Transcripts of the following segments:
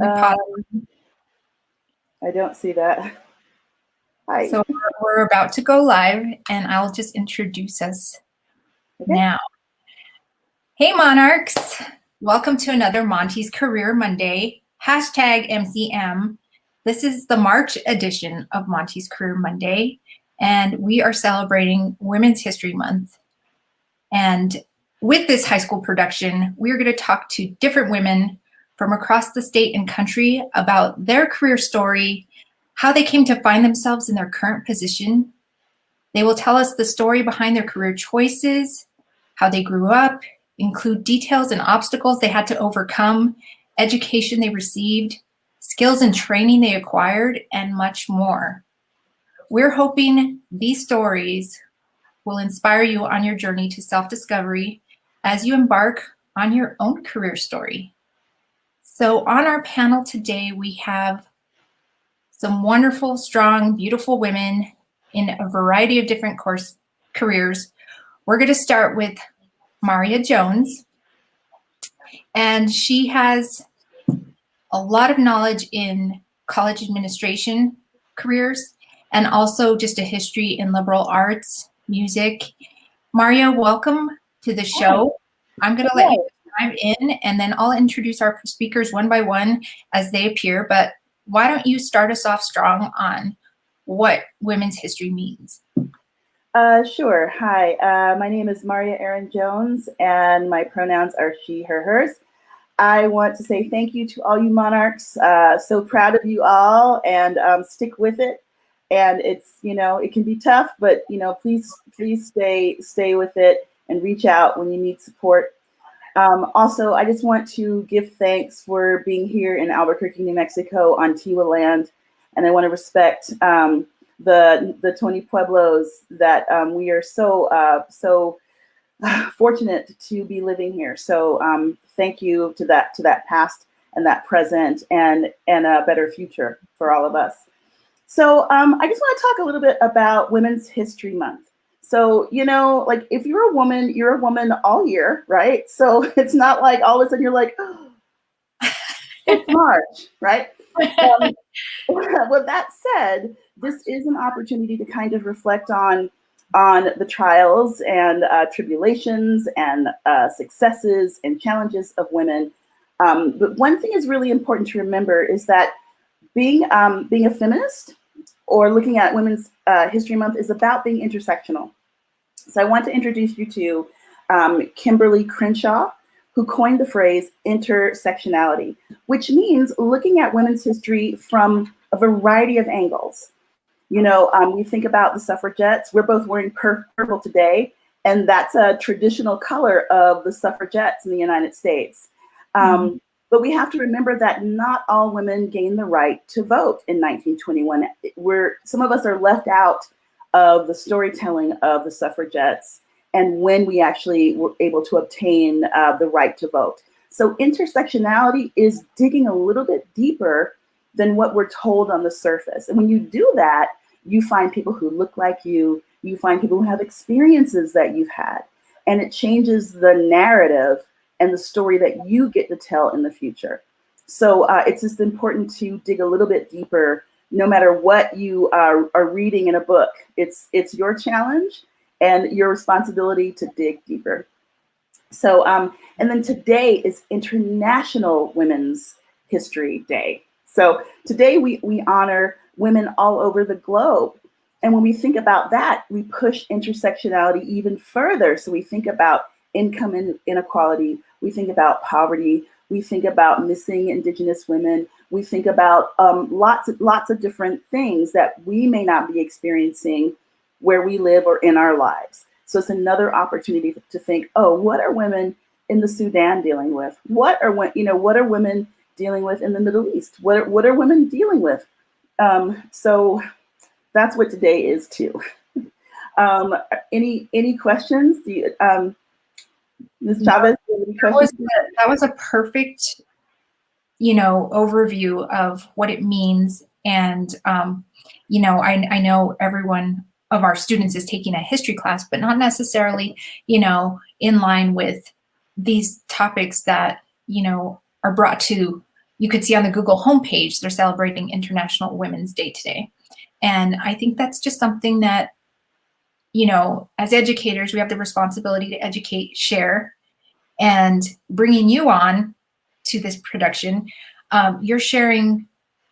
Um, I don't see that. Hi. So we're about to go live, and I'll just introduce us now. Hey, Monarchs. Welcome to another Monty's Career Monday, #MCM. This is the March edition of Monty's Career Monday, and we are celebrating Women's History Month. And with this high school production, we're going to talk to different women from across the state and country about their career story, how they came to find themselves in their current position. They will tell us the story behind their career choices, how they grew up, include details and obstacles they had to overcome, education they received, skills and training they acquired, and much more. We're hoping these stories will inspire you on your journey to self-discovery as you embark on your own career story. So on our panel today, we have some wonderful, strong, beautiful women in a variety of different careers. We're going to start with Maria Jones, and she has a lot of knowledge in college administration careers and also just a history in liberal arts, music. Maria, welcome to the show. I'm going to let you dive in, and then I'll introduce our speakers one by one as they appear, but why don't you start us off strong on what women's history means? Sure. Hi, my name is Maria Aaron Jones, and my pronouns are she, her, hers. I want to say thank you to all you monarchs. So proud of you all, and stick with it. And it's, it can be tough, but, please stay with it and reach out when you need support. Also, I just want to give thanks for being here in Albuquerque, New Mexico on Tiwa land. And I want to respect the 20 pueblos that we are so fortunate to be living here. So thank you to that past and that present and a better future for all of us. So I just want to talk a little bit about Women's History Month. So, like if you're a woman all year, right? So it's not like all of a sudden you're like, oh, it's March, right? With that said, this is an opportunity to kind of reflect on the trials and tribulations and successes and challenges of women. But one thing is really important to remember is that being a feminist or looking at Women's History Month is about being intersectional. So I want to introduce you to Kimberly Crenshaw, who coined the phrase intersectionality, which means looking at women's history from a variety of angles. We think about the suffragettes. We're both wearing purple today, and that's a traditional color of the suffragettes in the United States. But we have to remember that not all women gained the right to vote in 1921. Some of us are left out of the storytelling of the suffragettes and when we actually were able to obtain the right to vote. So intersectionality is digging a little bit deeper than what we're told on the surface. And when you do that, you find people who look like you find people who have experiences that you've had, and it changes the narrative and the story that you get to tell in the future. So it's just important to dig a little bit deeper, no matter what you are reading in a book. It's your challenge and your responsibility to dig deeper. So, and then today is International Women's History Day. So today we honor women all over the globe. And when we think about that, we push intersectionality even further. So we think about income inequality, we think about poverty, we think about missing Indigenous women, we think about lots of different things that we may not be experiencing where we live or in our lives. So it's another opportunity to think, oh, what are women in the Sudan dealing with? What are women dealing with in the Middle East? What are women dealing with? So that's what today is too. Any questions? Do you, Ms. Chavez, do you have any questions? That was a perfect, overview of what it means. And, I know everyone of our students is taking a history class, but not necessarily, in line with these topics that, are brought to you could see on the Google homepage, they're celebrating International Women's Day today. And I think that's just something that, you know, as educators, we have the responsibility to educate, share, and bringing you on to this production, you're sharing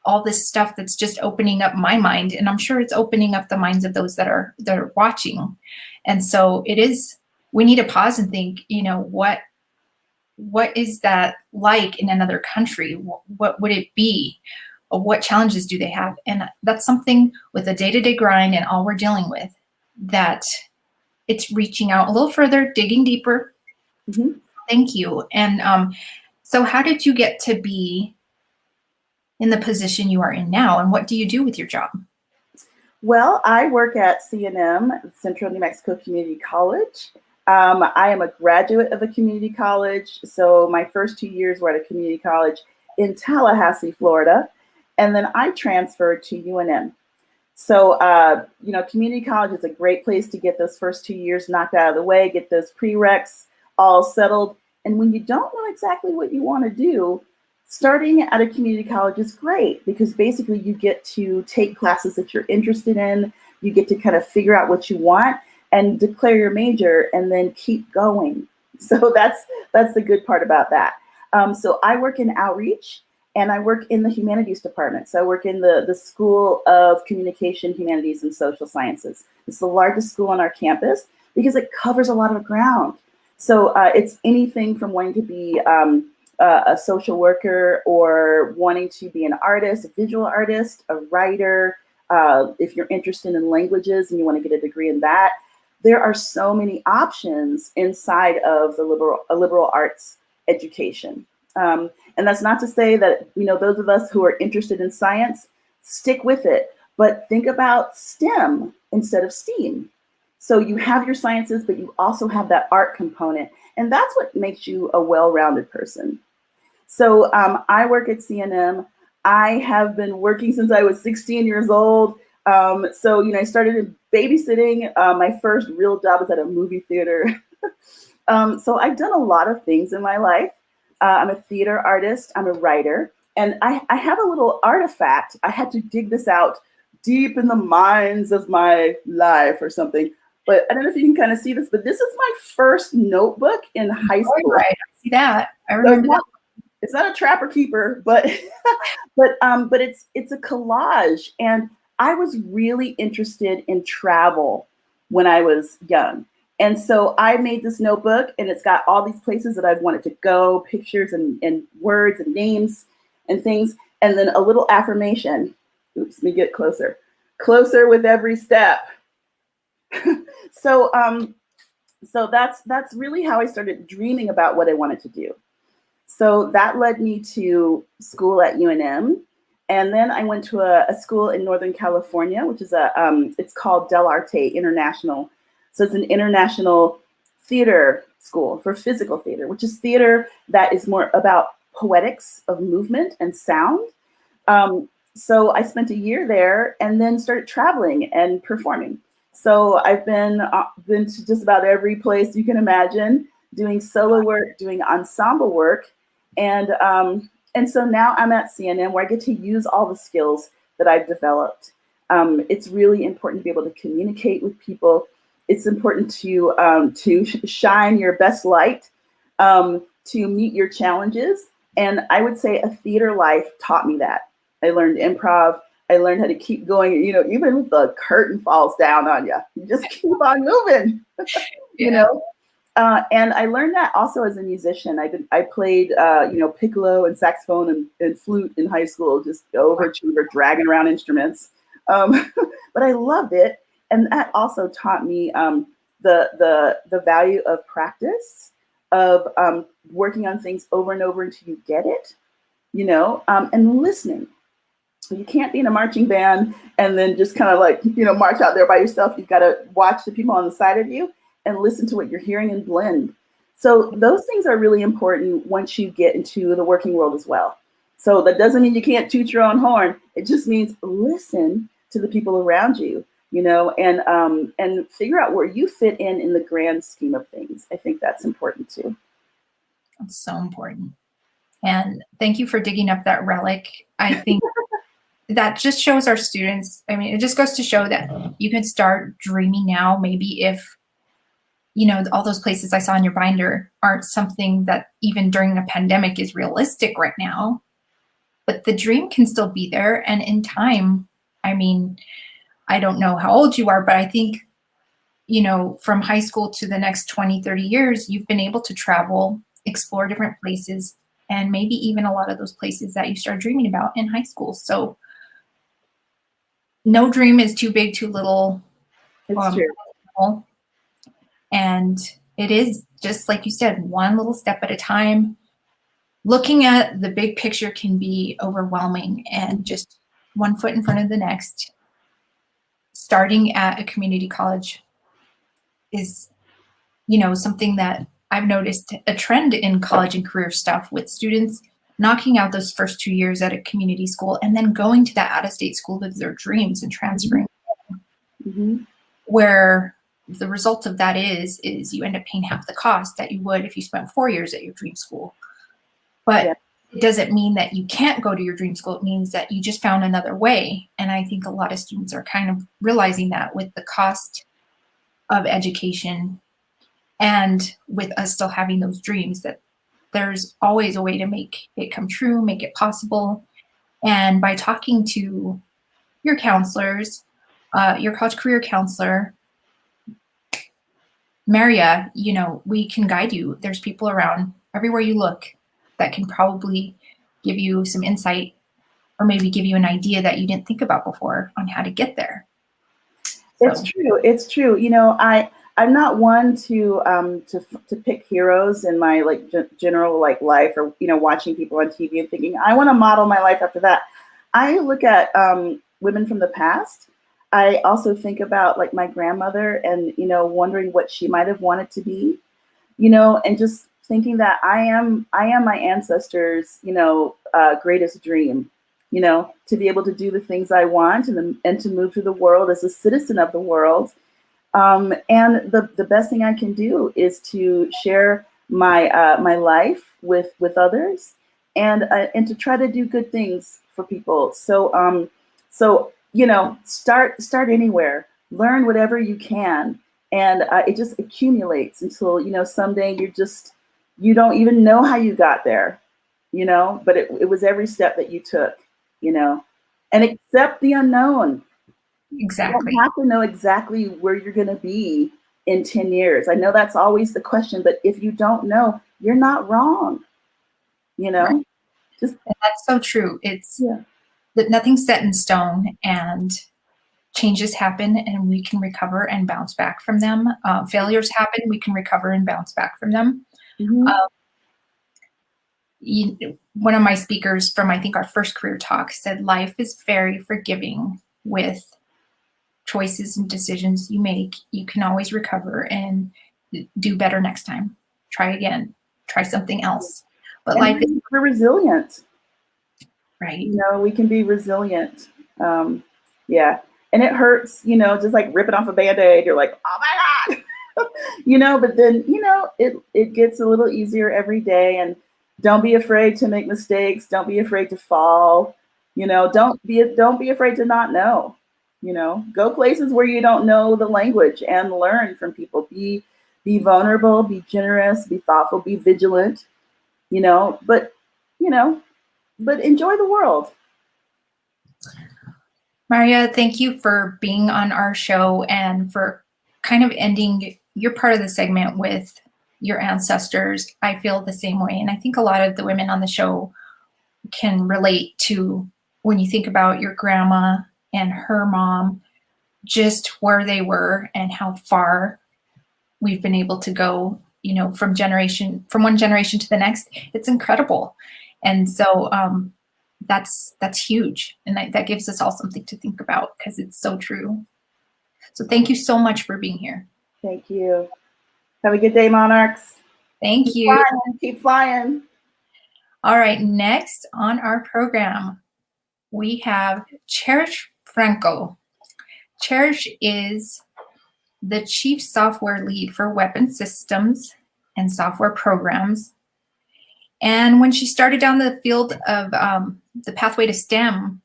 all this stuff that's just opening up my mind, and I'm sure it's opening up the minds of those that are watching. And so we need to pause and think, you know, what is that like in another country? What would it be? What challenges do they have? And that's something with the day-to-day grind and all we're dealing with, that it's reaching out a little further, digging deeper. Mm-hmm. Thank you. And so how did you get to be in the position you are in now, and what do you do with your job? Well, I work at CNM, Central New Mexico Community College. I am a graduate of a community college, so my first 2 years were at a community college in Tallahassee, Florida, and then I transferred to UNM. So, you know, community college is a great place to get those first 2 years knocked out of the way, get those prereqs all settled. And when you don't know exactly what you want to do, starting at a community college is great, because basically you get to take classes that you're interested in, you get to kind of figure out what you want and declare your major and then keep going. So that's the good part about that. So I work in outreach and I work in the humanities department. So I work in the School of Communication, Humanities, and Social Sciences. It's the largest school on our campus because it covers a lot of ground. So it's anything from wanting to be a social worker, or wanting to be an artist, a visual artist, a writer. If you're interested in languages and you want to get a degree in that, there are so many options inside of the liberal arts education. And that's not to say that, you know, those of us who are interested in science, stick with it, but think about STEM instead of STEAM. So you have your sciences, but you also have that art component, and that's what makes you a well-rounded person. So I work at CNM. I have been working since I was 16 years old. So, you know, I started in babysitting. My first real job was at a movie theater. So I've done a lot of things in my life. I'm a theater artist. I'm a writer. And I have a little artifact. I had to dig this out deep in the mines of my life or something. But I don't know if you can kind of see this, but this is my first notebook in high school. Oh, right. I see that. I remember that. It's not a trapper keeper, but but it's a collage. And I was really interested in travel when I was young. And so I made this notebook, and it's got all these places that I've wanted to go, pictures and words and names and things, and then a little affirmation. Oops, let me get closer. Closer with every step. So so that's really how I started dreaming about what I wanted to do. So that led me to school at UNM. And then I went to a school in Northern California, which is it's called Del Arte International. So it's an international theater school for physical theater, which is theater that is more about poetics of movement and sound. So I spent a year there and then started traveling and performing. So I've been to just about every place you can imagine, doing solo work, doing ensemble work. And so now I'm at CNM, where I get to use all the skills that I've developed. It's really important to be able to communicate with people. It's important to shine your best light, to meet your challenges. And I would say a theater life taught me that. I learned improv. I learned how to keep going. You know, even if the curtain falls down on you, you just keep on moving. You know. And I learned that also as a musician. I played, you know, piccolo and saxophone and flute in high school, just overachiever, dragging around instruments. But I loved it, and that also taught me the value of practice, of working on things over and over until you get it, you know, and listening. You can't be in a marching band and then just kind of like, you know, march out there by yourself. You've got to watch the people on the side of you and listen to what you're hearing and blend. So those things are really important once you get into the working world as well. So that doesn't mean you can't toot your own horn. It just means listen to the people around you, you know, and figure out where you fit in the grand scheme of things. I think that's important too. That's so important. And thank you for digging up that relic. I think that just shows our students, I mean, it just goes to show that you can start dreaming now. Maybe if, all those places I saw in your binder aren't something that even during a pandemic is realistic right now, but the dream can still be there. And in time, I mean, I don't know how old you are, but I think, from high school to the next 20, 30 years, you've been able to travel, explore different places, and maybe even a lot of those places that you started dreaming about in high school. So no dream is too big, too little. It's true. And it is, just like you said, one little step at a time. Looking at the big picture can be overwhelming, and just one foot in front of the next. Starting at a community college is, something that I've noticed a trend in college and career stuff with students knocking out those first 2 years at a community school and then going to that out-of-state school of their dreams and transferring. Mm-hmm. Where the result of that is you end up paying half the cost that you would if you spent 4 years at your dream school. But it doesn't mean that you can't go to your dream school. It means that you just found another way. And I think a lot of students are kind of realizing that with the cost of education and with us still having those dreams, that there's always a way to make it come true, make it possible. And by talking to your counselors, your college career counselor, Maria, we can guide you. There's people around everywhere you look that can probably give you some insight or maybe give you an idea that you didn't think about before on how to get there. So. It's true. I'm not one to pick heroes in my general life, or watching people on TV and thinking I want to model my life after that. I look at women from the past. I also think about my grandmother and wondering what she might have wanted to be, and just thinking that I am my ancestors' greatest dream, to be able to do the things I want and to move through the world as a citizen of the world. And the best thing I can do is to share my life with others and to try to do good things for people. So start anywhere, learn whatever you can, and it just accumulates until someday you don't even know how you got there, but it was every step that you took, and accept the unknown. Exactly. You don't have to know exactly where you're going to be in 10 years. I know that's always the question, but if you don't know, you're not wrong. Right. That's so true. It's that nothing's set in stone, and changes happen, and we can recover and bounce back from them. Failures happen, we can recover and bounce back from them. Mm-hmm. One of my speakers from, I think, our first career talk said, life is very forgiving with choices and decisions you make. You can always recover and do better next time. Try again. Try something else. But life is resilient. Right. We can be resilient. Yeah. And it hurts, just like ripping off a Band-Aid. You're like, oh my God. But then, it gets a little easier every day. And don't be afraid to make mistakes. Don't be afraid to fall. Don't be afraid to not know. Go places where you don't know the language and learn from people. Be vulnerable, be generous, be thoughtful, be vigilant, but enjoy the world. Maria, thank you for being on our show and for kind of ending your part of the segment with your ancestors. I feel the same way. And I think a lot of the women on the show can relate to when you think about your grandma and her mom, just where they were and how far we've been able to go, from one generation to the next. It's incredible. And so that's huge. And that gives us all something to think about, because it's so true. So thank you so much for being here. Thank you. Have a good day, Monarchs. Thank you. Keep flying. All right, next on our program, we have Cherish Franco. Cherish is the Chief Software Lead for Weapon Systems and Software Programs. And when she started down the field of the pathway to STEM,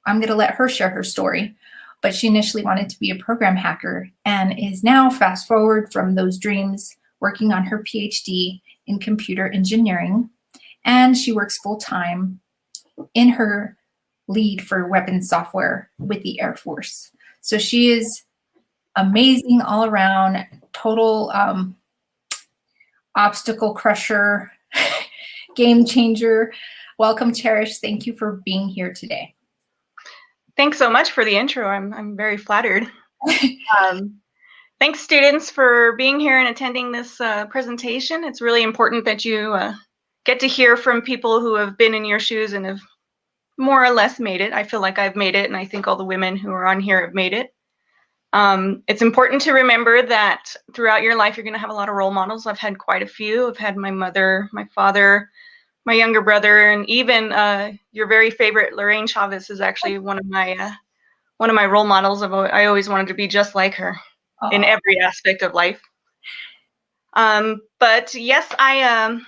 I'm going to let her share her story, but she initially wanted to be a program hacker and is now, fast forward from those dreams, working on her PhD in computer engineering. And she works full-time in her lead for weapons software with the Air Force. So she is amazing all around, total obstacle crusher, game changer. Welcome, Cherish. Thank you for being here today. Thanks so much for the intro. I'm very flattered. Thanks, students, for being here and attending this presentation. It's really important that you get to hear from people who have been in your shoes and have more or less made it. I feel like I've made it, and I think all the women who are on here have made it. It's important to remember that throughout your life, you're going to have a lot of role models. I've had quite a few. I've had my mother, my father, my younger brother, and even your very favorite Lorraine Chavez is actually one of my role models. I always wanted to be just like her in every aspect of life. But yes, I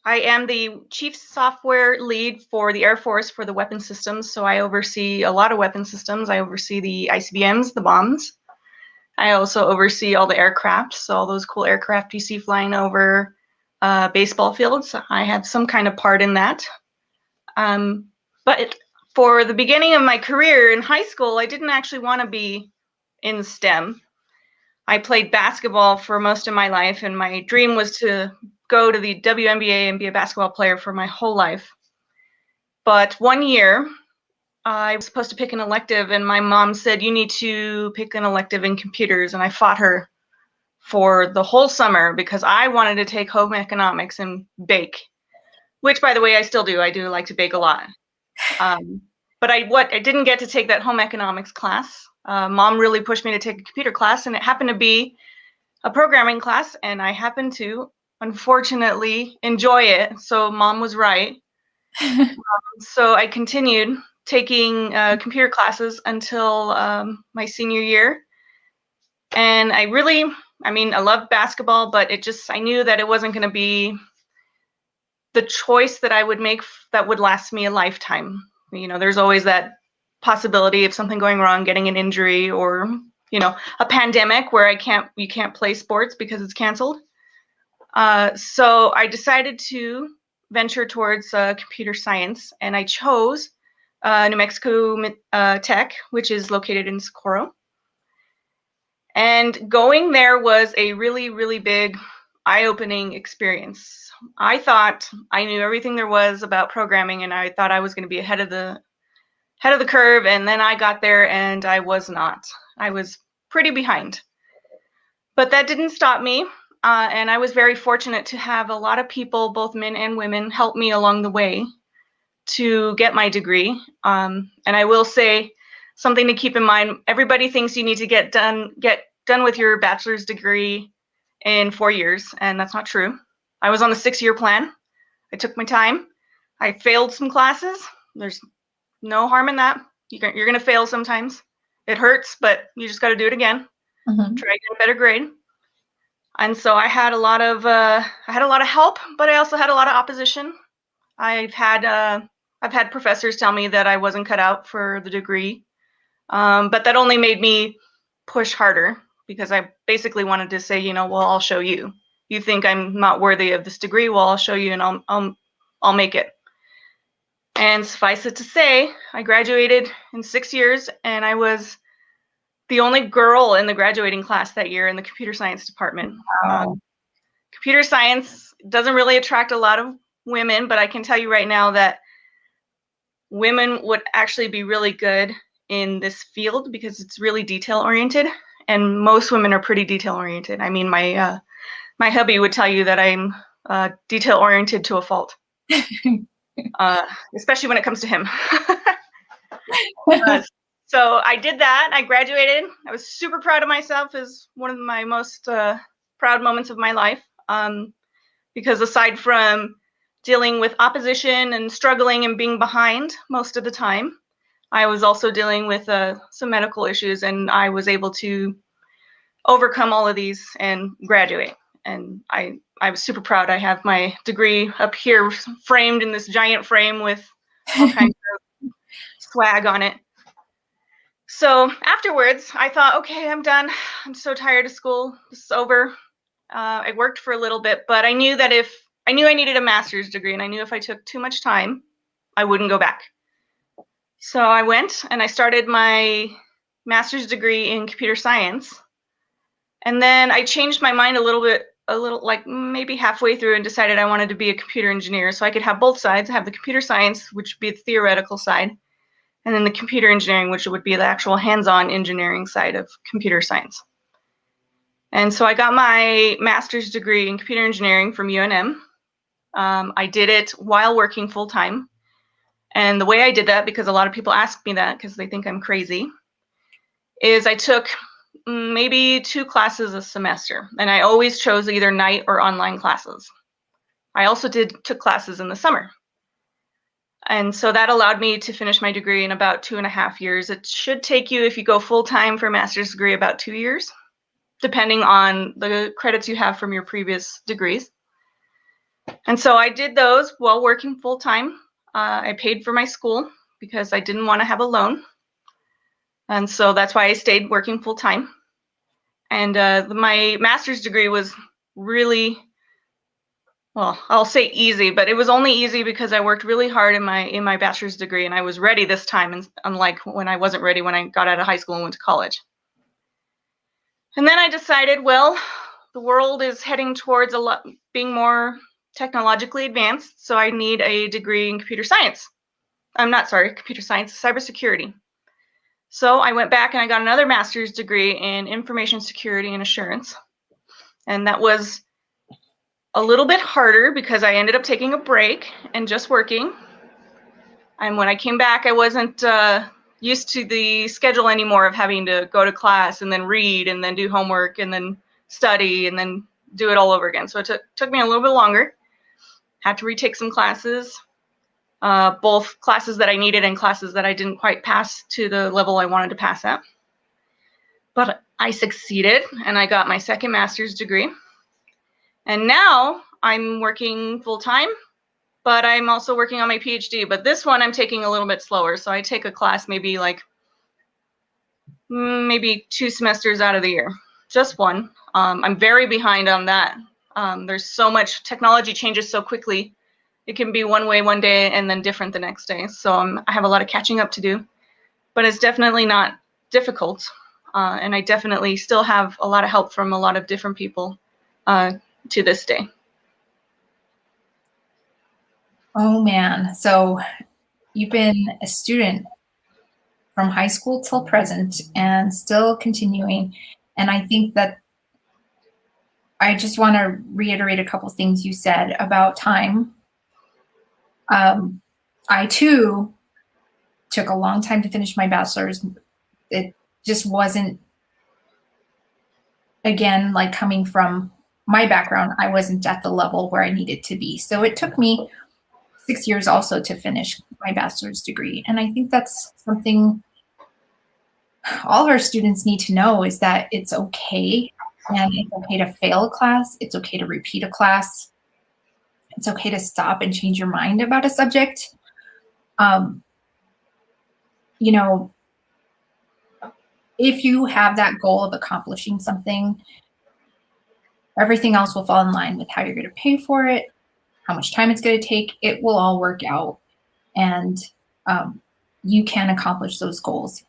am the chief software lead for the Air Force for the weapon systems. So I oversee a lot of weapon systems. I oversee the ICBMs, the bombs. I also oversee all the aircraft. So all those cool aircraft you see flying over baseball fields. I have some kind of part in that. But for the beginning of my career in high school, I didn't actually want to be in STEM. I played basketball for most of my life, and my dream was to go to the WNBA and be a basketball player for my whole life. But one year, I was supposed to pick an elective, and my mom said, you need to pick an elective in computers, and I fought her for the whole summer because I wanted to take home economics and bake, which, by the way, I still do. I do like to bake a lot. But I didn't get to take that home economics class. Mom really pushed me to take a computer class, and it happened to be a programming class, and I happened to, unfortunately, enjoy it. So Mom was right. So I continued taking computer classes until my senior year. And I love basketball, but I knew that it wasn't going to be the choice that I would make that would last me a lifetime. There's always that possibility of something going wrong, getting an injury, or a pandemic where you can't play sports because it's canceled. So I decided to venture towards computer science, and I chose New Mexico Tech, which is located in Socorro. And going there was a really, really big, eye-opening experience. I thought I knew everything there was about programming, and I thought I was going to be ahead of the curve, and then I got there and I was not. I was pretty behind. But that didn't stop me, and I was very fortunate to have a lot of people, both men and women, help me along the way to get my degree. And I will say something to keep in mind: everybody thinks you need to get done with your bachelor's degree in 4 years, and that's not true. I was on the 6-year plan. I took my time. I failed some classes. There's no harm in that. You're going to fail sometimes. It hurts, but you just got to do it again. Try to get a better grade. And so I had a lot of help, but I also had a lot of opposition. I've had professors tell me that I wasn't cut out for the degree, but that only made me push harder, because I basically wanted to say, well, I'll show you. You think I'm not worthy of this degree? Well, I'll show you, and I'll make it. And suffice it to say, I graduated in 6 years, and I was the only girl in the graduating class that year in the computer science department. Wow. Computer science doesn't really attract a lot of women, but I can tell you right now that women would actually be really good in this field because it's really detail oriented, and most women are pretty detail oriented. I mean, my hubby would tell you that I'm detail oriented to a fault. Especially when it comes to him. So I did that. I graduated. I was super proud of myself. Is one of my most proud moments of my life, because aside from dealing with opposition and struggling and being behind most of the time, I was also dealing with some medical issues, and I was able to overcome all of these and graduate. And I was super proud. I have my degree up here framed in this giant frame with all kinds of swag on it. So afterwards, I thought, okay, I'm done. I'm so tired of school. This is over. I worked for a little bit, but I knew that I needed a master's degree, and I knew if I took too much time, I wouldn't go back. So I went and I started my master's degree in computer science. And then I changed my mind a little like maybe halfway through, and decided I wanted to be a computer engineer, so I could have both sides. I have the computer science, which would be the theoretical side, and then the computer engineering, which would be the actual hands-on engineering side of computer science. And so I got my master's degree in computer engineering from UNM. I did it while working full-time. And the way I did that, because a lot of people ask me that because they think I'm crazy, is I took maybe 2 classes a semester, and I always chose either night or online classes. I also took classes in the summer. And so that allowed me to finish my degree in about 2.5 years. It should take you, if you go full-time for a master's degree, about 2 years, depending on the credits you have from your previous degrees. And so I did those while working full-time. I paid for my school because I didn't want to have a loan. And so that's why I stayed working full-time. And my master's degree was really, well, I'll say easy, but it was only easy because I worked really hard in my bachelor's degree, and I was ready this time, and unlike when I wasn't ready when I got out of high school and went to college. And then I decided, well, the world is heading towards being more technologically advanced, so I need a degree in computer science. Computer science, cybersecurity. So I went back and I got another master's degree in information security and assurance. And that was a little bit harder because I ended up taking a break and just working. And when I came back, I wasn't used to the schedule anymore of having to go to class and then read and then do homework and then study and then do it all over again. So it took me a little bit longer. Had to retake some classes, both classes that I needed and classes that I didn't quite pass to the level I wanted to pass at. But I succeeded, and I got my second master's degree. And now I'm working full-time, but I'm also working on my PhD. But this one I'm taking a little bit slower. So I take a class maybe 2 semesters out of the year, just one. I'm very behind on that. There's so much, technology changes so quickly. It can be one way one day and then different the next day. So I have a lot of catching up to do, but it's definitely not difficult. And I definitely still have a lot of help from a lot of different people to this day. Oh man, so you've been a student from high school till present and still continuing. And I think that I just want to reiterate a couple things you said about time. I too took a long time to finish my bachelor's. It just wasn't, again, like coming from my background, I wasn't at the level where I needed to be. So it took me 6 years also to finish my bachelor's degree. And I think that's something all our students need to know, is that it's okay. And it's okay to fail a class. It's okay to repeat a class. It's okay to stop and change your mind about a subject. You know, if you have that goal of accomplishing something, everything else will fall in line with how you're going to pay for it, how much time it's going to take. It will all work out, and you can accomplish those goals.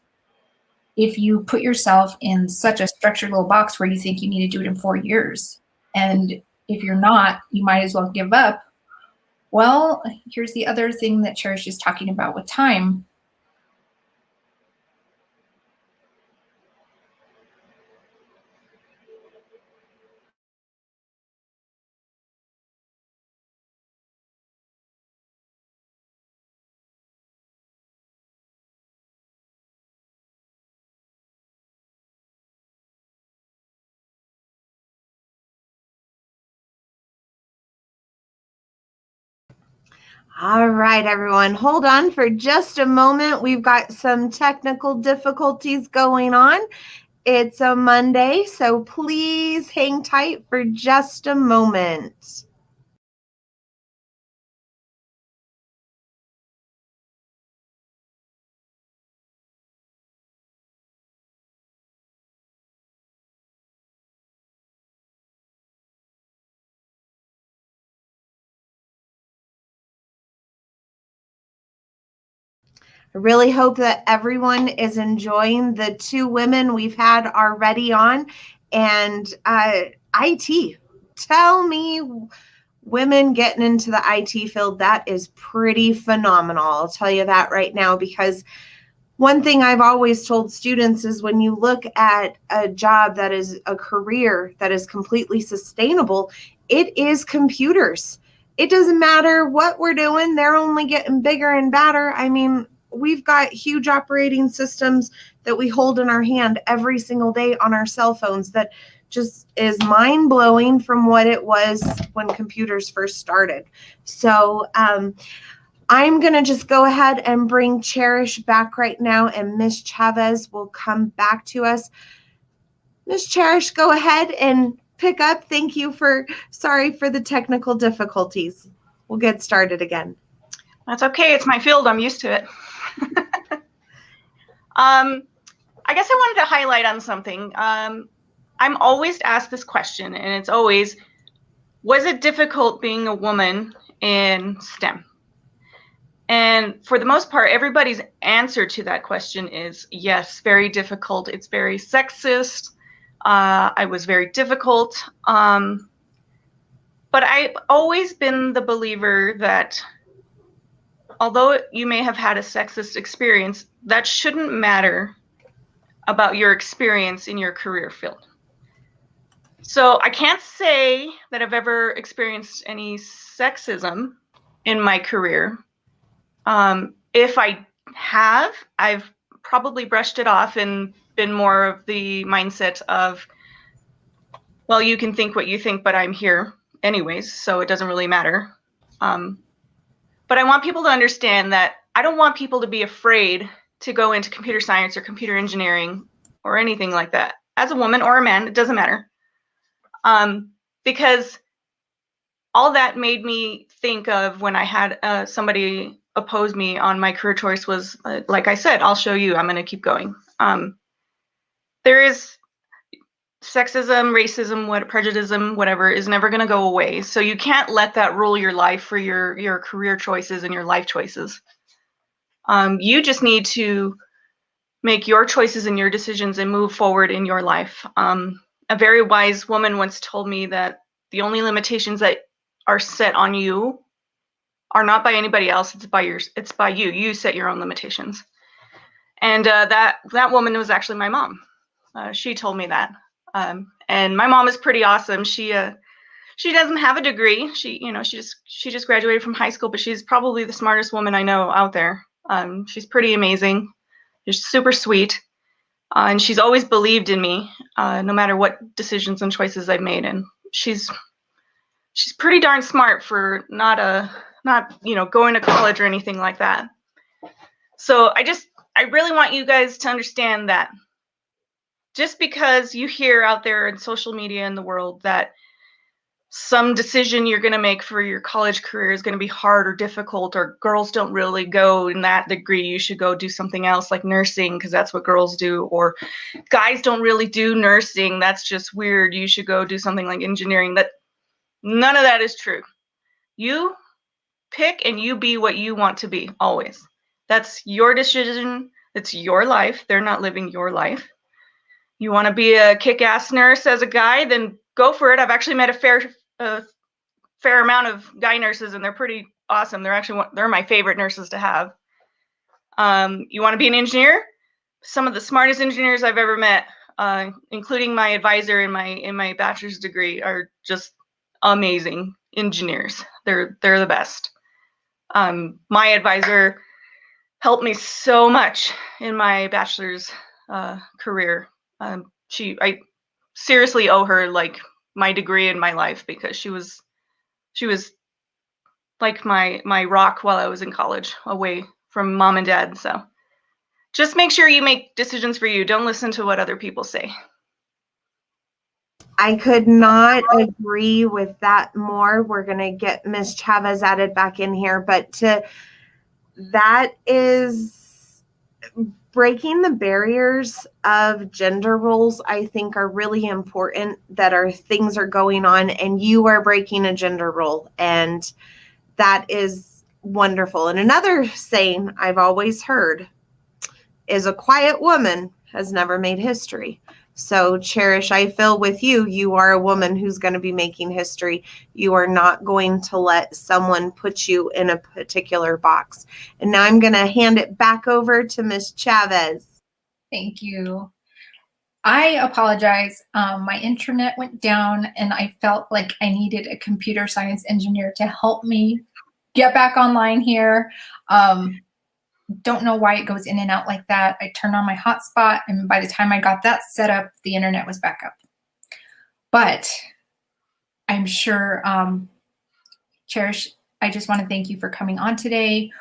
If you put yourself in such a structured little box where you think you need to do it in 4 years, and if you're not, you might as well give up. Well, here's the other thing that Cherish is talking about with time. All right, everyone, hold on for just a moment. We've got some technical difficulties going on. It's a Monday, so please hang tight for just a moment. I really hope that everyone is enjoying the 2 women we've had already on. And IT, tell me, women getting into the IT field, that is pretty phenomenal. I'll tell you that right now, because one thing I've always told students is when you look at a job that is a career that is completely sustainable, it is computers. It doesn't matter what we're doing. They're only getting bigger and badder. I mean, we've got huge operating systems that we hold in our hand every single day on our cell phones that just is mind-blowing from what it was when computers first started. So I'm going to just go ahead and bring Cherish back right now, and Miss Chavez will come back to us. Miss Cherish, go ahead and pick up. Thank you sorry for the technical difficulties. We'll get started again. That's okay. It's my field. I'm used to it. I guess I wanted to highlight on something. I'm always asked this question, and it's always, was it difficult being a woman in STEM? And for the most part, everybody's answer to that question is yes, very difficult. It's very sexist. I was very difficult. But I've always been the believer that although you may have had a sexist experience, that shouldn't matter about your experience in your career field. So I can't say that I've ever experienced any sexism in my career. If I have, I've probably brushed it off and been more of the mindset of, well, you can think what you think, but I'm here anyways, so it doesn't really matter. But I want people to understand that I don't want people to be afraid to go into computer science or computer engineering or anything like that. As a woman or a man, it doesn't matter. Because all that made me think of when I had somebody oppose me on my career choice was, like I said, I'll show you, I'm going to keep going. There is sexism, racism, prejudice, whatever, is never going to go away. So you can't let that rule your life for your career choices and your life choices. You just need to make your choices and your decisions and move forward in your life. A very wise woman once told me that the only limitations that are set on you are not by anybody else. It's by you. You set your own limitations. And that woman was actually my mom. She told me that. And my mom is pretty awesome. She doesn't have a degree. She just graduated from high school, but she's probably the smartest woman I know out there. She's pretty amazing. She's super sweet. And she's always believed in me, no matter what decisions and choices I've made. And she's pretty darn smart for not going to college or anything like that. So I really want you guys to understand that just because you hear out there in social media in the world that some decision you're going to make for your college career is going to be hard or difficult, or girls don't really go in that degree, you should go do something else like nursing because that's what girls do, or guys don't really do nursing, that's just weird, you should go do something like engineering. That none of that is true. You pick and you be what you want to be, always. That's your decision. It's your life. They're not living your life. You want to be a kick-ass nurse as a guy, then go for it. I've actually met a fair amount of guy nurses, and they're pretty awesome. They're my favorite nurses to have. You want to be an engineer? Some of the smartest engineers I've ever met, including my advisor in my bachelor's degree, are just amazing engineers. They're the best. My advisor helped me so much in my bachelor's career. I seriously owe her like my degree in my life, because she was like my rock while I was in college, away from mom and dad. So Just make sure you make decisions for you. Don't listen to what other people say. I could not agree with that more. We're going to get Ms. Chavez added back in here, but that is breaking the barriers of gender roles, I think, are really important, that our things are going on and you are breaking a gender role. And that is wonderful. And another saying I've always heard is a quiet woman has never made history. So Cherish, I feel with you, you are a woman who's going to be making history. You are not going to let someone put you in a particular box. And now I'm going to hand it back over to Ms. Chavez. Thank you. I apologize. My internet went down and I felt like I needed a computer science engineer to help me get back online here. Don't know why it goes in and out like that. I turned on my hotspot, and by the time I got that set up, the internet was back up. But I'm sure, Cherish, I just want to thank you for coming on today.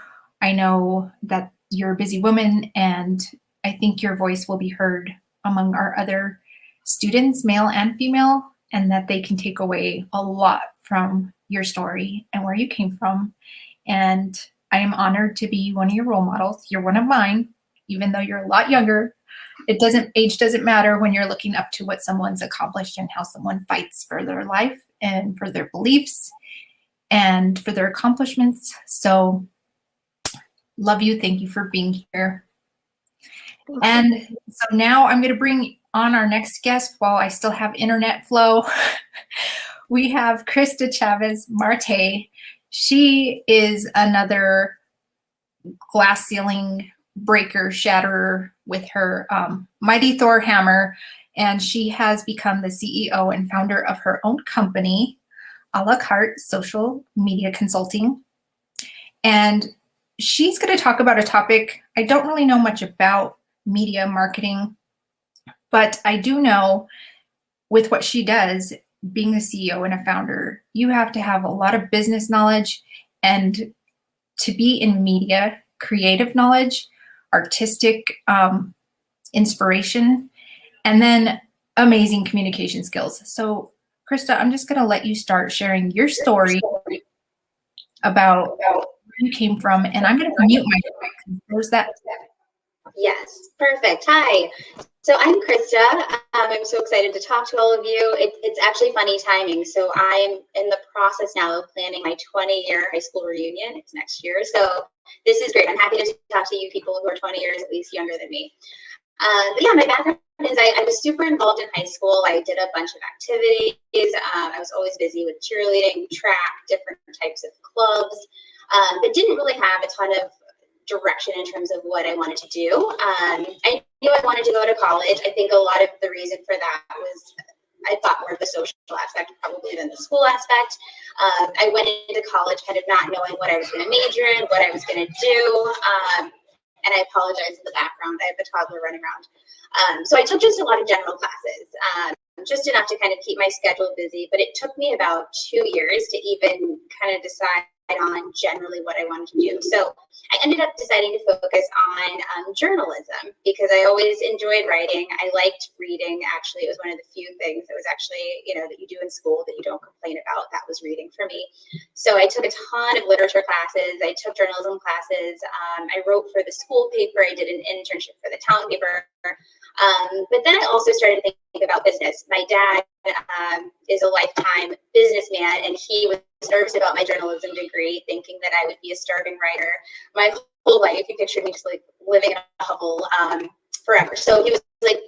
I know that you're a busy woman, and I think your voice will be heard among our other students, male and female, and that they can take away a lot from your story and where you came from. And I am honored to be one of your role models. You're one of mine, even though you're a lot younger. Age doesn't matter when you're looking up to what someone's accomplished and how someone fights for their life and for their beliefs and for their accomplishments. So love you. Thank you for being here. And so now I'm going to bring on our next guest while I still have internet flow. We have Krista Chavez Marte. She is another glass ceiling breaker, shatterer with her mighty Thor hammer, and she has become the CEO and founder of her own company, A La Carte Social Media Consulting. And she's going to talk about a topic I don't really know much about, media marketing, but I do know with what she does, being a CEO and a founder, you have to have a lot of business knowledge, and to be in media, creative knowledge, artistic inspiration, and then amazing communication skills. So Krista, I'm just going to let you start sharing your story about where you came from, and I'm going to mute my mic. There's that. Yes, perfect. Hi. So I'm Krista. I'm so excited to talk to all of you. It's actually funny timing. So I'm in the process now of planning my 20-year high school reunion. It's next year. So this is great. I'm happy to talk to you people who are 20 years at least younger than me. But yeah, my background is I was super involved in high school. I did a bunch of activities. I was always busy with cheerleading, track, different types of clubs, but didn't really have a ton of direction in terms of what I wanted to do. I knew I wanted to go to college. I think a lot of the reason for that was I thought more of the social aspect probably than the school aspect. I went into college kind of not knowing what I was going to major in, what I was going to do. And I apologize for the background. I have a toddler running around. So I took just a lot of general classes, just enough to kind of keep my schedule busy. But it took me about 2 years to even kind of decide on generally what I wanted to do. So I ended up deciding to focus on journalism because I always enjoyed writing. I liked reading. Actually, it was one of the few things that was actually, that you do in school that you don't complain about. That was reading for me. So I took a ton of literature classes. I took journalism classes. I wrote for the school paper. I did an internship for the town paper. But then I also started thinking about business. My dad is a lifetime businessman, and he was nervous about my journalism degree, thinking that I would be a starving writer my whole life. He pictured me just like living in a hovel forever. So he was like,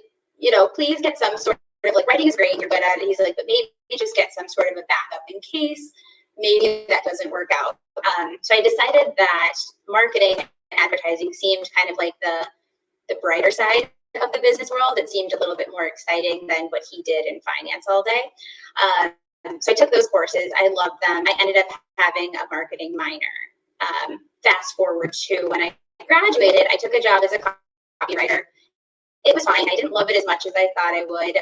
please get some sort of like writing is great, you're good at it. He's like, but maybe just get some sort of a backup in case maybe that doesn't work out. So I decided that marketing and advertising seemed kind of like the brighter side of the business world. It seemed a little bit more exciting than what he did in finance all day. So I took those courses. I loved them. I ended up having a marketing minor. Fast forward to when I graduated, I took a job as a copywriter. It was fine. I didn't love it as much as I thought I would.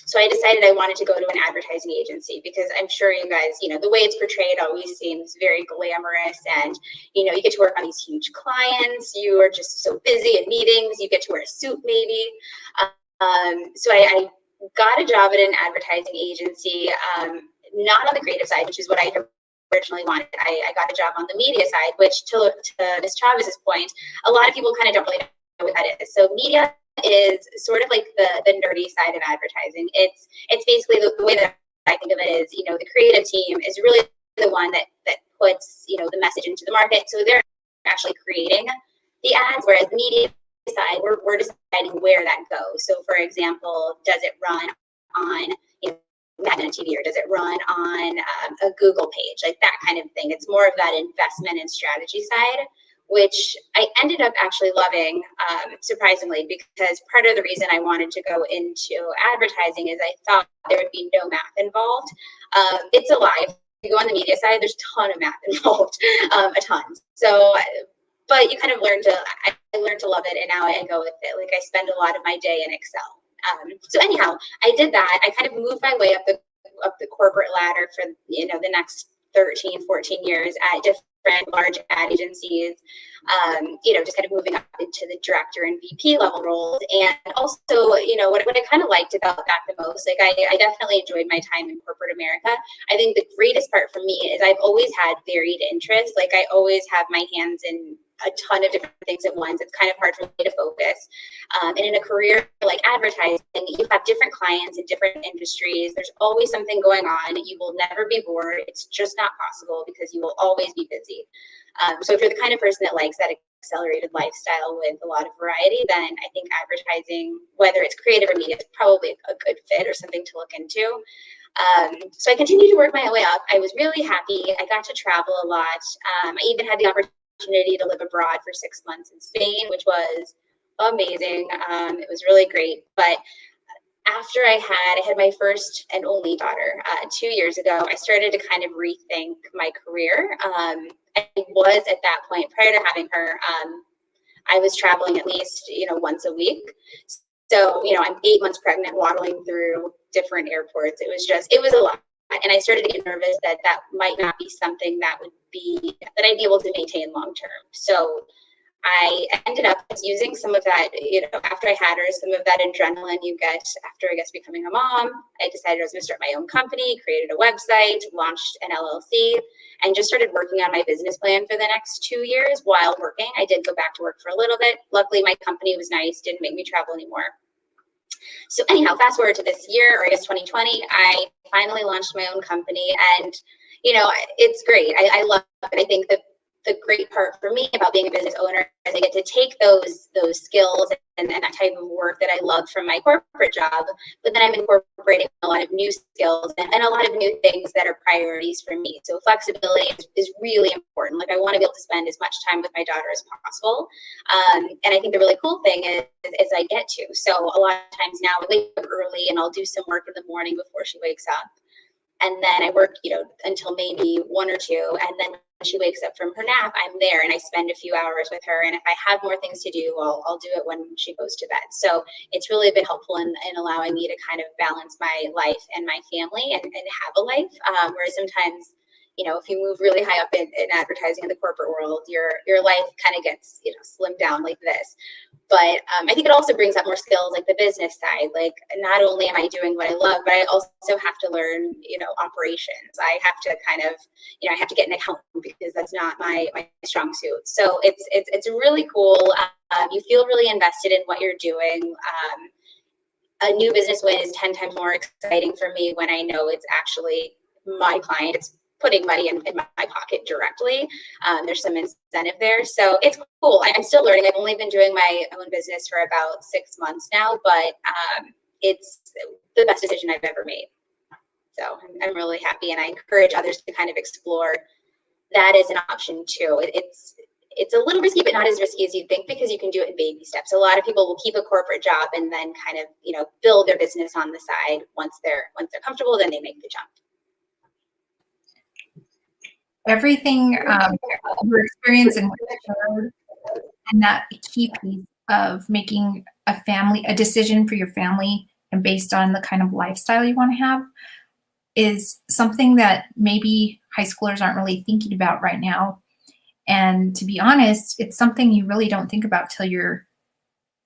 So I decided I wanted to go to an advertising agency because I'm sure you guys, the way it's portrayed always seems very glamorous, and, you get to work on these huge clients. You are just so busy in meetings. You get to wear a suit maybe. So I got a job at an advertising agency, not on the creative side, which is what I originally wanted. I got a job on the media side, which to Ms. Travis's point, a lot of people kind of don't really know what that is. So media is sort of like the nerdy side of advertising. It's basically the way that I think of it is, the creative team is really the one that puts, the message into the market. So they're actually creating the ads, whereas the media side, we're deciding where that goes. So for example, does it run on Magna TV, or does it run on a Google page, like that kind of thing? It's more of that investment and strategy side, which I ended up actually loving, surprisingly, because part of the reason I wanted to go into advertising is I thought there would be no math involved. It's a lie. If you go on the media side, there's a ton of math involved, a ton. So, but you kind of learn to, I learned to love it, and now I go with it. Like I spend a lot of my day in Excel. So anyhow, I did that. I kind of moved my way up the corporate ladder for, the next 13, 14 years at different large ad agencies, just kind of moving up into the director and VP level roles. And also, what I kind of liked about that the most, like I definitely enjoyed my time in corporate America. I think the greatest part for me is I've always had varied interests. Like I always have my hands in a ton of different things at once. It's kind of hard for me to focus. And in a career like advertising, you have different clients in different industries. There's always something going on. You will never be bored. It's just not possible because you will always be busy. So if you're the kind of person that likes that accelerated lifestyle with a lot of variety, then I think advertising, whether it's creative or media, is probably a good fit or something to look into. So I continued to work my way up. I was really happy. I got to travel a lot. I even had the opportunity to live abroad for 6 months in Spain, which was amazing. It was really great. But after I had my first and only daughter 2 years ago, I started to kind of rethink my career. I was at that point, prior to having her, I was traveling at least, once a week. So, I'm 8 months pregnant, waddling through different airports. It was a lot. And I started to get nervous that might not be something that I'd be able to maintain long term. So I ended up using some of that, after I had her, some of that adrenaline you get after, I guess, becoming a mom. I decided I was going to start my own company, created a website, launched an LLC, and just started working on my business plan for the next 2 years while working. I did go back to work for a little bit. Luckily, my company was nice, didn't make me travel anymore. So anyhow, fast forward to this year, or I guess 2020, I finally launched my own company, and, it's great. I love it. I think that the great part for me about being a business owner is I get to take those skills and that type of work that I love from my corporate job, but then I'm incorporating a lot of new skills and a lot of new things that are priorities for me. So flexibility is really important. Like I want to be able to spend as much time with my daughter as possible. And I think the really cool thing is I get to. So a lot of times now I wake up early and I'll do some work in the morning before she wakes up. And then I work, until maybe 1 or 2. And then when she wakes up from her nap, I'm there and I spend a few hours with her. And if I have more things to do, I'll do it when she goes to bed. So it's really been helpful in allowing me to kind of balance my life and my family and have a life. Whereas sometimes, if you move really high up in advertising in the corporate world, your life kind of gets, slimmed down like this. But I think it also brings up more skills, like the business side. Like not only am I doing what I love, but I also have to learn, operations. I have to kind of, I have to get an accountant because that's not my strong suit. So it's really cool. You feel really invested in what you're doing. A new business win is 10 times more exciting for me when I know it's actually my client. It's putting money in my pocket directly. There's some incentive there. So it's cool. I'm still learning. I've only been doing my own business for about 6 months now, but it's the best decision I've ever made. So I'm really happy, and I encourage others to kind of explore that as an option too. It's a little risky, but not as risky as you think, because you can do it in baby steps. A lot of people will keep a corporate job and then kind of, build their business on the side. Once they're comfortable, then they make the jump. Everything your experience and what you showed, and that key piece of making a decision for your family and based on the kind of lifestyle you want to have is something that maybe high schoolers aren't really thinking about right now. And to be honest, it's something you really don't think about till you're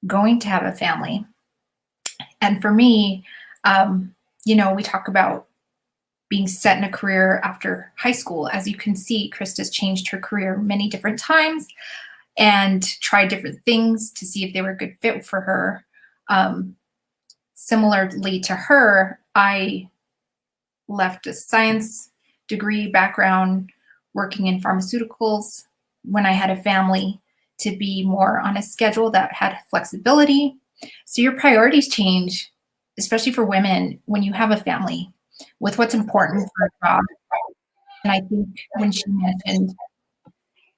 going to have a family. And for me, we talk about being set in a career after high school. As you can see, Krista's changed her career many different times and tried different things to see if they were a good fit for her. Similarly to her, I left a science degree background working in pharmaceuticals when I had a family to be more on a schedule that had flexibility. So your priorities change, especially for women when you have a family, with what's important for a job. And I think when she mentioned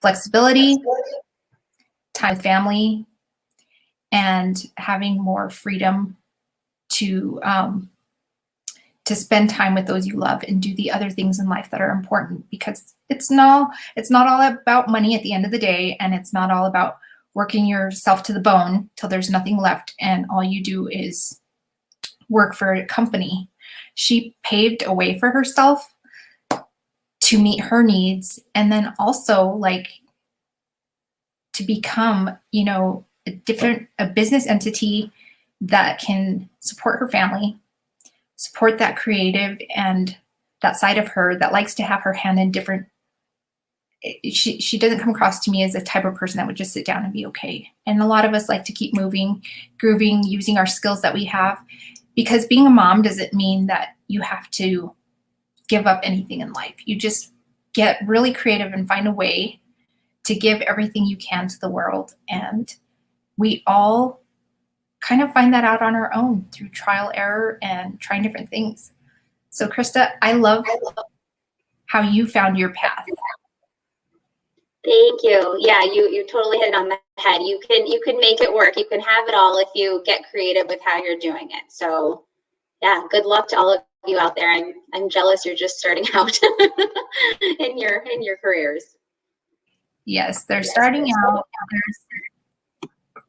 flexibility, time with family, and having more freedom to spend time with those you love and do the other things in life that are important, because it's not all about money at the end of the day, and it's not all about working yourself to the bone till there's nothing left and all you do is work for a company. She paved a way for herself to meet her needs, and then also to become, a business entity that can support her family, support that creative and that side of her that likes to have her hand in different. She doesn't come across to me as a type of person that would just sit down and be okay. And a lot of us like to keep moving, grooving, using our skills that we have, because being a mom doesn't mean that you have to give up anything in life. You just get really creative and find a way to give everything you can to the world. And we all kind of find that out on our own through trial, error, and trying different things. So Krista, I love how you found your path. Thank you. Yeah, you totally hit it on the head. You can make it work. You can have it all if you get creative with how you're doing it. So yeah, good luck to all of you out there. I'm jealous you're just starting out in your careers. Yes, they're starting out.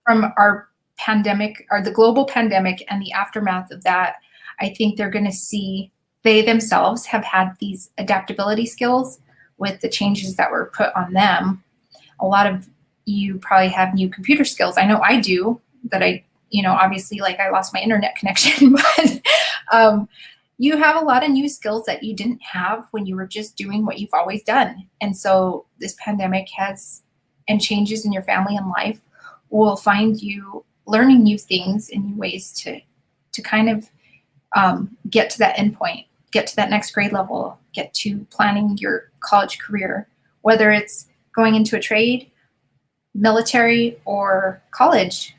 From our pandemic, or the global pandemic and the aftermath of that, I think they're going to see they themselves have had these adaptability skills with the changes that were put on them. A lot of you probably have new computer skills. I know I do, that obviously I lost my internet connection, but you have a lot of new skills that you didn't have when you were just doing what you've always done. And so this pandemic and changes in your family and life will find you learning new things and new ways to kind of get to that end point, get to that next grade level, get to planning your college career, whether it's going into a trade, military, or college.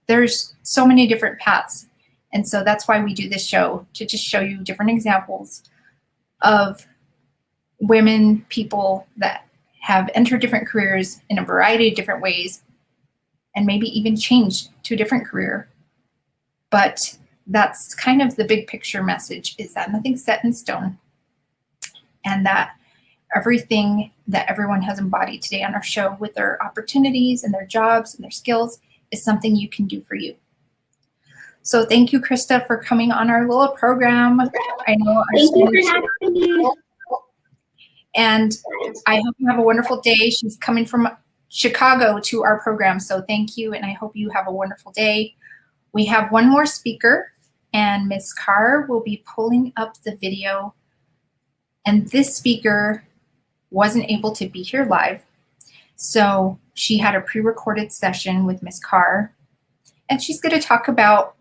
There's so many different paths. And so that's why we do this show, to just show you different examples of women, people that have entered different careers in a variety of different ways, and maybe even changed to a different career. But that's kind of the big picture message, is that nothing's set in stone, and that everything that everyone has embodied today on our show with their opportunities and their jobs and their skills is something you can do for you. So thank you, Krista, for coming on our little program. I know Thank you for having me. And I hope you have a wonderful day. She's coming from Chicago to our program, so thank you, and I hope you have a wonderful day. We have one more speaker, and Ms. Carr will be pulling up the video. And this speaker wasn't able to be here live, so she had a pre-recorded session with Ms. Carr, and she's going to talk about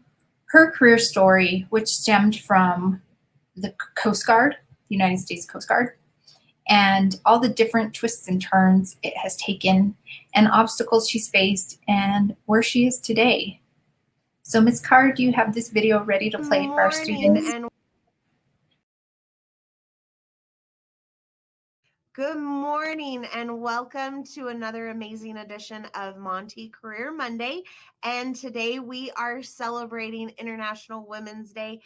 her career story, which stemmed from the Coast Guard, the United States Coast Guard, and all the different twists and turns it has taken, and obstacles she's faced, and where she is today. So Ms. Carr, do you have this video ready to play for our students? Good morning and welcome to another amazing edition of Monty Career Monday. And today we are celebrating International Women's Day,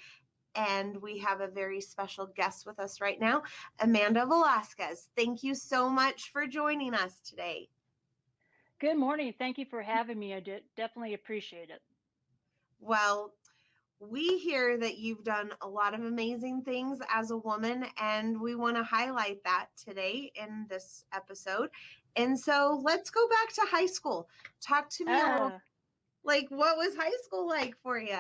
and we have a very special guest with us right now, Amanda Velasquez. Thank you so much for joining us today. Good morning. Thank you for having me. I definitely appreciate it. Well, we hear that you've done a lot of amazing things as a woman, and we want to highlight that today in this episode. And so let's go back to high school. Talk to me a little, like, what was high school like for you?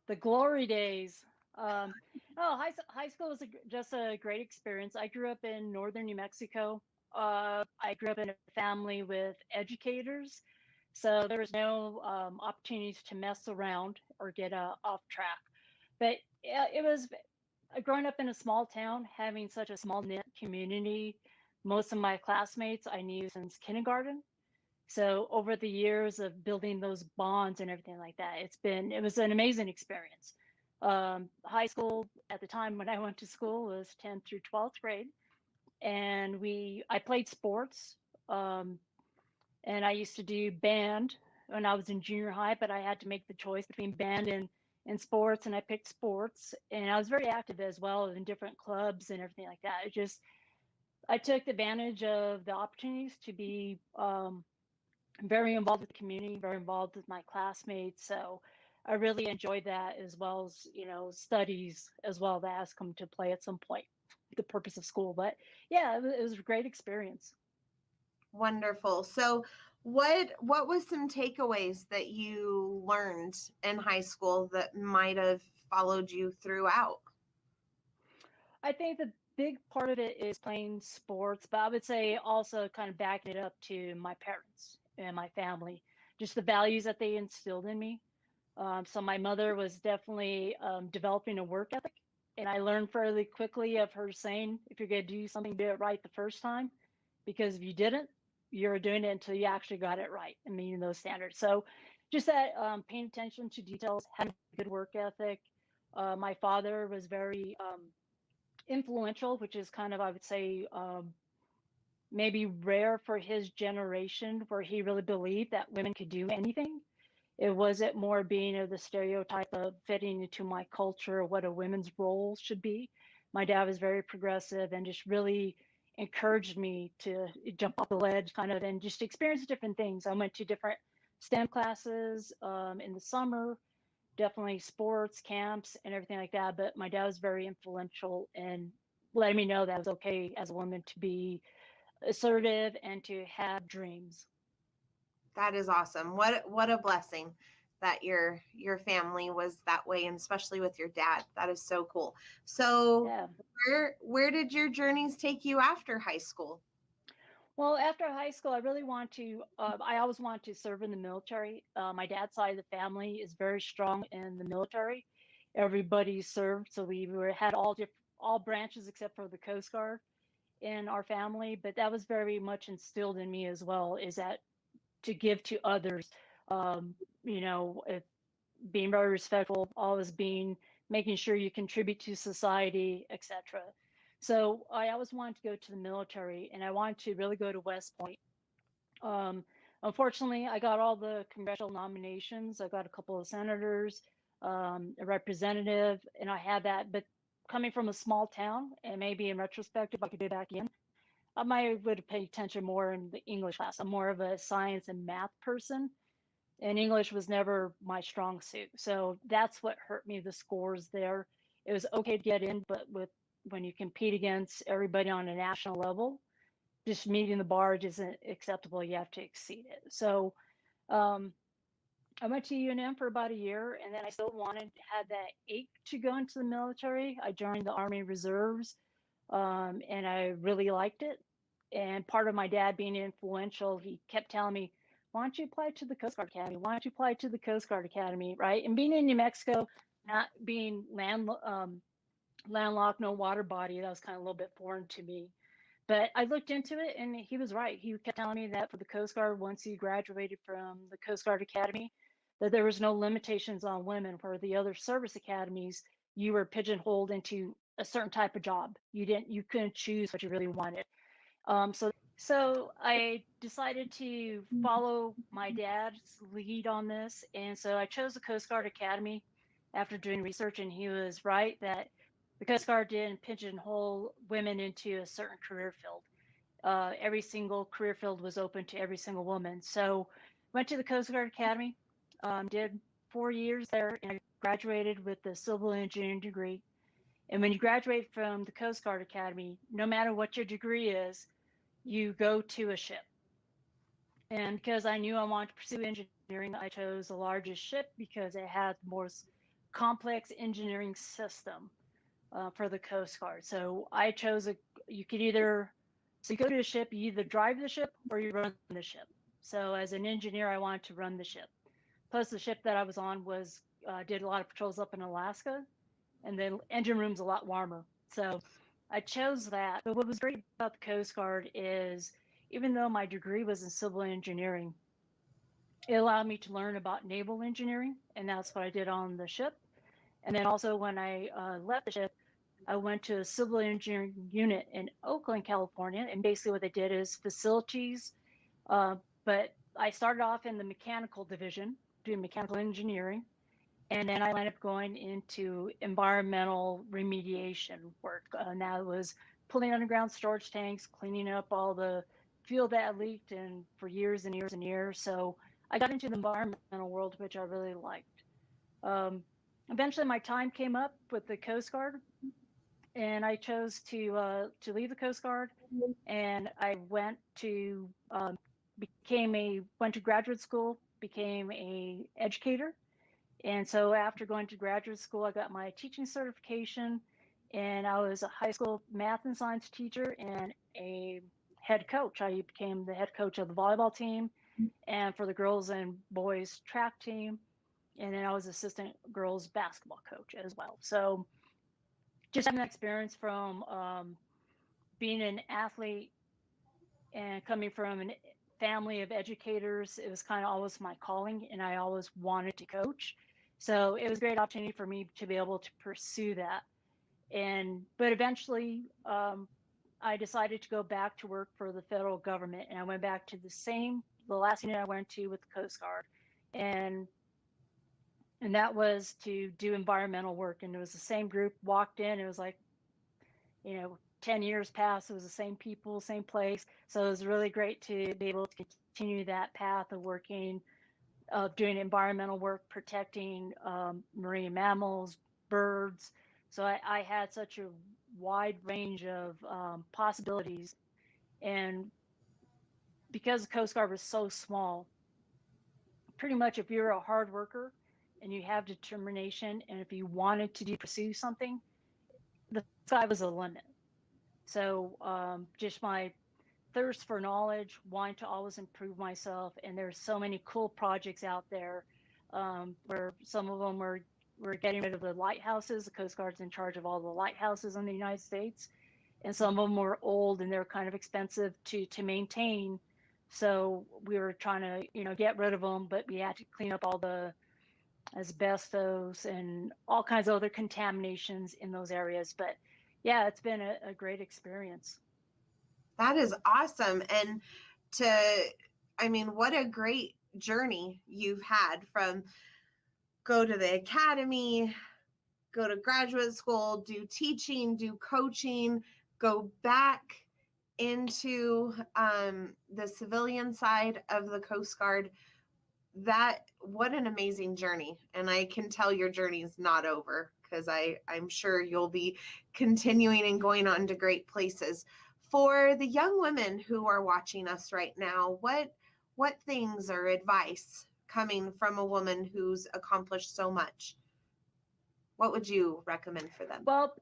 The glory days. High school was just a great experience. I grew up in northern New Mexico. I grew up in a family with educators, so there was no opportunities to mess around or get off track. But yeah, it was growing up in a small town, having such a small knit community. Most of my classmates I knew since kindergarten. So over the years of building those bonds and everything like that, it was an amazing experience. High school at the time when I went to school was 10th through 12th grade, and I played sports, and I used to do band when I was in junior high, but I had to make the choice between band and sports, and I picked sports, and I was very active as well in different clubs and everything like that. I took advantage of the opportunities to be very involved with the community, very involved with my classmates. So I really enjoyed that, as well as, studies as well. That has come to play at some point, the purpose of school. But yeah, it was a great experience. Wonderful. So what was some takeaways that you learned in high school that might have followed you throughout? I think the big part of it is playing sports, but I would say also kind of backing it up to my parents and my family, just the values that they instilled in me. So my mother was definitely developing a work ethic, and I learned fairly quickly of her saying, if you're going to do something, do it right the first time, because if you didn't, you're doing it until you actually got it right and meeting those standards. So just that paying attention to details, having a good work ethic. My father was very influential, which is kind of, I would say, maybe rare for his generation, where he really believed that women could do anything. It wasn't more being of the stereotype of fitting into my culture, what a women's role should be. My dad was very progressive and just really encouraged me to jump off the ledge kind of and just experience different things. I went to different STEM classes in the summer, definitely sports camps and everything like that. But my dad was very influential in letting me know that it was okay as a woman to be assertive and to have dreams. That is awesome. What a blessing that your family was that way, and especially with your dad. That is so cool. So yeah. Where did your journeys take you after high school? Well, after high school, I really I always wanted to serve in the military. My dad's side of the family is very strong in the military. Everybody served, so had all branches except for the Coast Guard in our family. But that was very much instilled in me as well, is that to give to others, being very respectful, always making sure you contribute to society, etc. So I always wanted to go to the military, and I wanted to really go to West Point. Unfortunately, I got all the congressional nominations. I got a couple of senators, a representative, and I had that. But coming from a small town, and maybe in retrospect, if I could do it back again, I might would have paid attention more in the English class. I'm more of a science and math person, and English was never my strong suit. So that's what hurt me, the scores there. It was okay to get in, but when you compete against everybody on a national level, just meeting the bar isn't acceptable. You have to exceed it. So I went to UNM for about a year, and then I still had that ache to go into the military. I joined the Army Reserves, and I really liked it. And part of my dad being influential, he kept telling me, why don't you apply to the Coast Guard Academy? Why don't you apply to the Coast Guard Academy, right? And being in New Mexico, not being landlocked, no water body, that was kind of a little bit foreign to me. But I looked into it, and he was right. He kept telling me that for the Coast Guard, once you graduated from the Coast Guard Academy, that there was no limitations on women, where the other service academies, you were pigeonholed into a certain type of job. You couldn't choose what you really wanted. So I decided to follow my dad's lead on this. And so I chose the Coast Guard Academy after doing research, and he was right that the Coast Guard didn't pigeonhole women into a certain career field. Every single career field was open to every single woman. So went to the Coast Guard Academy, did 4 years there, and I graduated with a civil engineering degree. And when you graduate from the Coast Guard Academy, no matter what your degree is, you go to a ship. And because I knew I wanted to pursue engineering, I chose the largest ship because it had the most complex engineering system for the Coast Guard. So I chose you go to a ship, you either drive the ship or you run the ship. So as an engineer, I wanted to run the ship. Plus the ship that I was on did a lot of patrols up in Alaska, and the engine room's a lot warmer. So I chose that. But what was great about the Coast Guard is, even though my degree was in civil engineering, it allowed me to learn about naval engineering, and that's what I did on the ship. And then also when I left the ship, I went to a civil engineering unit in Oakland, California, and basically what they did is facilities. But I started off in the mechanical division, doing mechanical engineering, and then I ended up going into environmental remediation work. Now it was pulling underground storage tanks, cleaning up all the fuel that leaked, and for years and years and years. So I got into the environmental world, which I really liked. Eventually, my time came up with the Coast Guard, and I chose to leave the Coast Guard, and I went to graduate school, became a educator. And so after going to graduate school, I got my teaching certification, and I was a high school math and science teacher and a head coach. I became the head coach of the volleyball team and for the girls and boys track team. And then I was assistant girls basketball coach as well. So just having that experience from being an athlete and coming from a family of educators, it was kind of always my calling, and I always wanted to coach. So it was a great opportunity for me to be able to pursue that. But eventually, I decided to go back to work for the federal government, and I went back to the last unit I went to with the Coast Guard, and that was to do environmental work. And it was the same group, walked in, it was like, 10 years passed, it was the same people, same place. So it was really great to be able to continue that path of working, of doing environmental work, protecting marine mammals, birds. So I had such a wide range of possibilities. And because the Coast Guard was so small, pretty much if you're a hard worker and you have determination, and if you wanted to pursue something, the sky was the limit. So just my thirst for knowledge, wanting to always improve myself. And there's so many cool projects out there where some of them we're getting rid of the lighthouses. The Coast Guard's in charge of all the lighthouses in the United States. And some of them were old and they're kind of expensive to maintain. So we were trying to, get rid of them, but we had to clean up all the asbestos and all kinds of other contaminations in those areas. But yeah, it's been a great experience. That is awesome. And what a great journey you've had from go to the academy, go to graduate school, do teaching, do coaching, go back into the civilian side of the Coast Guard. What an amazing journey. And I can tell your journey is not over, because I'm sure you'll be continuing and going on to great places. For the young women who are watching us right now, what things or advice coming from a woman who's accomplished so much, what would you recommend for them? Well,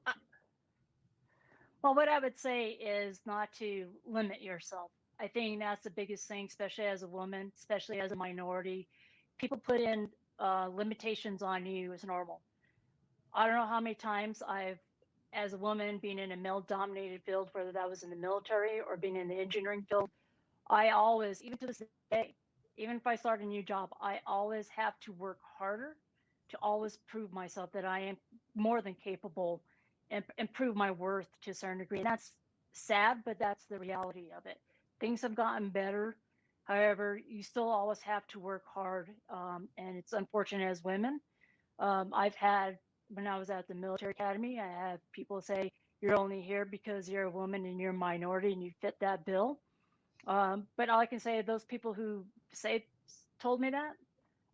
what I would say is not to limit yourself. I think that's the biggest thing, especially as a woman, especially as a minority. People put in limitations on you as normal. I don't know how many times as a woman, being in a male-dominated field, whether that was in the military or being in the engineering field, I always, even to this day, even if I start a new job, I always have to work harder to always prove myself that I am more than capable and prove my worth to a certain degree. And that's sad, but that's the reality of it. Things have gotten better. However, you still always have to work hard. And it's unfortunate as women. When I was at the military academy, I had people say, you're only here because you're a woman and you're a minority and you fit that bill. But all I can say, those people who told me that,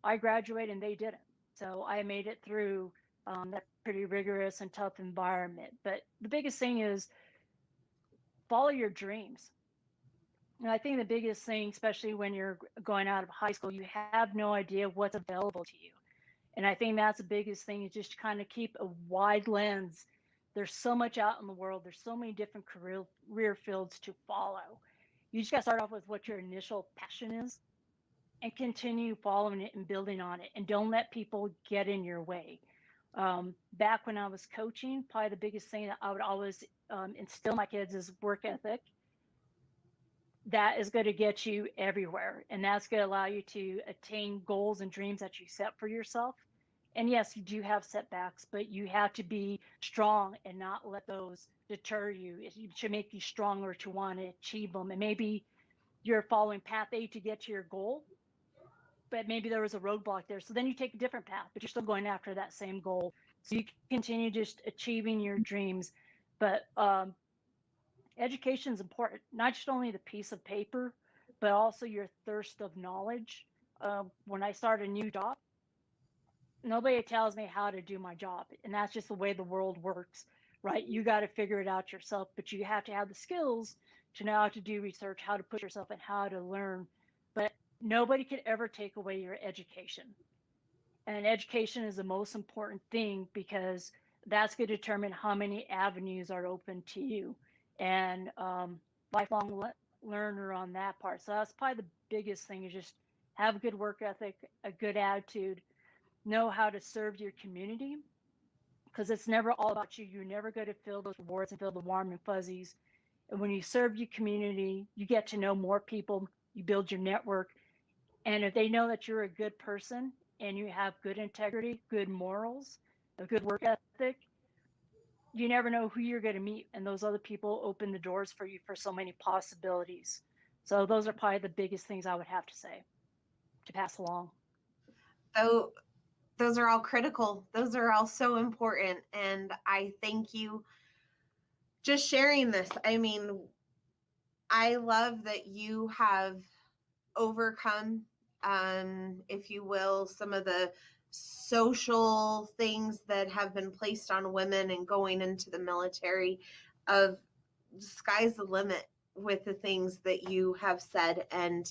I graduated and they didn't. So I made it through that pretty rigorous and tough environment. But the biggest thing is follow your dreams. And I think the biggest thing, especially when you're going out of high school, you have no idea what's available to you. And I think that's the biggest thing, is just kind of keep a wide lens. There's so much out in the world. There's so many different career fields to follow. You just got to start off with what your initial passion is and continue following it and building on it. And don't let people get in your way. Back when I was coaching, probably the biggest thing that I would always instill in my kids is work ethic. That is going to get you everywhere. And that's going to allow you to attain goals and dreams that you set for yourself. And yes, you do have setbacks, but you have to be strong and not let those deter you. It should make you stronger to want to achieve them. And maybe you're following path A to get to your goal, but maybe there was a roadblock there. So then you take a different path, but you're still going after that same goal. So you continue just achieving your dreams. But education is important, not just only the piece of paper, but also your thirst of knowledge. When I start a new job, nobody tells me how to do my job. And that's just the way the world works, right? You got to figure it out yourself, but you have to have the skills to know how to do research, how to push yourself, and how to learn. But nobody could ever take away your education. And education is the most important thing, because that's going to determine how many avenues are open to you. And lifelong learner on that part. So that's probably the biggest thing, is just have a good work ethic, a good attitude, know how to serve your community, because it's never all about you. You're never going to feel those rewards and feel the warm and fuzzies. And when you serve your community, you get to know more people, you build your network. And if they know that you're a good person and you have good integrity, good morals, a good work ethic, you never know who you're going to meet. And those other people open the doors for you for so many possibilities. So those are probably the biggest things I would have to say to pass along. So those are all critical. Those are all so important. And I thank you just sharing this. I mean, I love that you have overcome, if you will, some of the social things that have been placed on women and going into the military. Of sky's the limit with the things that you have said. And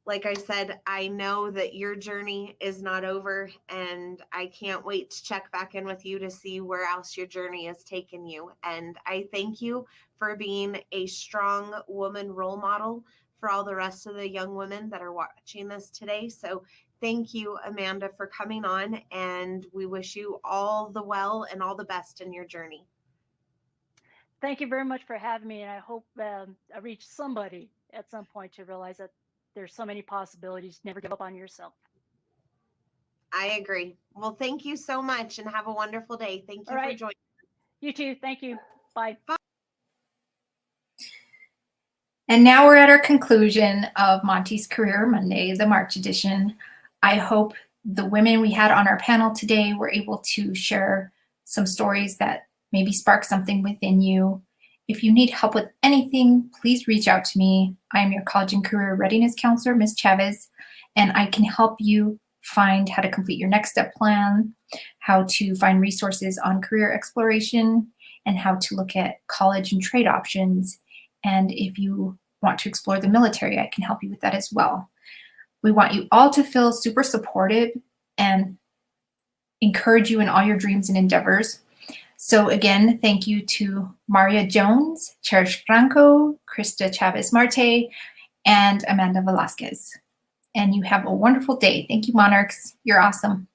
like I said, I know that your journey is not over, and I can't wait to check back in with you to see where else your journey has taken you. And I thank you for being a strong woman role model for all the rest of the young women that are watching this today. So thank you, Amanda, for coming on, and we wish you all the well and all the best in your journey. Thank you very much for having me. And I hope I reach somebody at some point to realize that there's so many possibilities. Never give up on yourself. I agree. Well, thank you so much, and have a wonderful day. Thank you for joining. You too. Thank you. Bye. Bye. And now we're at our conclusion of Monty's Career Monday, the March edition. I hope the women we had on our panel today were able to share some stories that maybe spark something within you. If you need help with anything, please reach out to me. I'm your College and Career Readiness Counselor, Ms. Chavez, and I can help you find how to complete your next step plan, how to find resources on career exploration, and how to look at college and trade options. And if you want to explore the military, I can help you with that as well. We want you all to feel super supported and encourage you in all your dreams and endeavors. So again, thank you to Maria Jones, Cherish Franco, Krista Chavez-Marte, and Amanda Velasquez. And you have a wonderful day. Thank you, Monarchs. You're awesome.